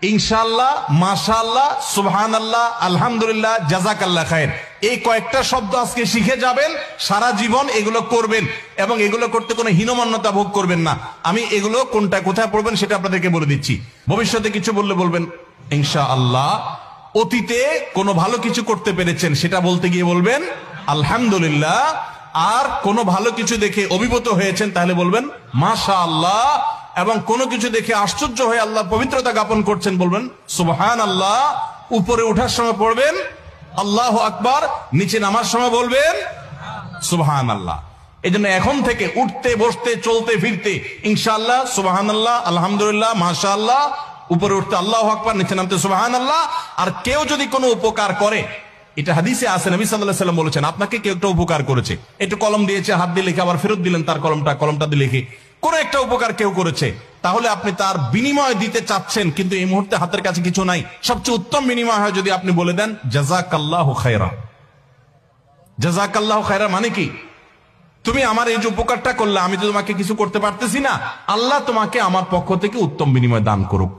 ইনশাআল্লাহ, মাশাআল্লাহ, সুবহানাল্লাহ, আলহামদুলিল্লাহ, জাযাকাল্লাহ খায়ের, এই কয়েকটা শব্দ আজকে শিখে যাবেন, সারা জীবন এগুলো করবেন এবং এগুলো করতে কোনো হীনমন্যতা ভোগ করবেন না। আমি এগুলো কোনটা কোথায় পড়বেন সেটা আপনাদেরকে বলে দিচ্ছি। ভবিষ্যতে কিছু বললে বলবেন ইনশাআল্লাহ। অতীতে কোনো ভালো কিছু করতে পেরেছেন সেটা বলতে গিয়ে বলবেন আলহামদুলিল্লাহ। আর কোনো ভালো কিছু দেখে অভিভূত হয়েছেন তাহলে বলবেন মাশাআল্লাহ। এবং কোনো কিছু দেখে আশ্চর্য হয়ে আল্লাহর পবিত্রতা জ্ঞাপন করছেন বলবেন সুবহানাল্লাহ। উপরে ওঠার সময় পড়বেন আল্লাহু আকবার, নিচে নামার সময় বলবেন সুবহানাল্লাহ। এই জন্য এখন থেকে উঠতে বসতে চলতে ফিরতে ইনশাআল্লাহ, সুবহানাল্লাহ, আলহামদুলিল্লাহ, মাশাআল্লাহ, উপরে উঠতে আল্লাহু আকবার, নিচে নামতে সুবহানাল্লাহ। আর কেউ যদি কোনো উপকার করে, এটা হাদিসে আছে, নবী সাল্লাল্লাহু আলাইহি ওয়াসাল্লাম বলেছেন, আপনাকে কেউ একটা উপকার করেছে, একটু কলম দিয়েছে, হাত দিয়ে লিখে আবার ফেরত দিলেন তার কলমটা দিয়ে লিখে, কোন একটা উপকার কেউ করেছে, তাহলে আপনি তার বিনিময় দিতে চাচ্ছেন কিন্তু এই মুহূর্তে হাতের কাছে কিছু নাই। সবচেয়ে উত্তম বিনিময় হয় যদি আপনি বলে দেন জাযাকাল্লাহু খায়রা। জাযাকাল্লাহু খায়রা মানে কি? তুমি আমার এই যে উপকারটা করলে, আমি তো তোমাকে কিছু করতে পারতেছি না, আল্লাহ তোমাকে আমার পক্ষ থেকে উত্তম বিনিময় দান করুক।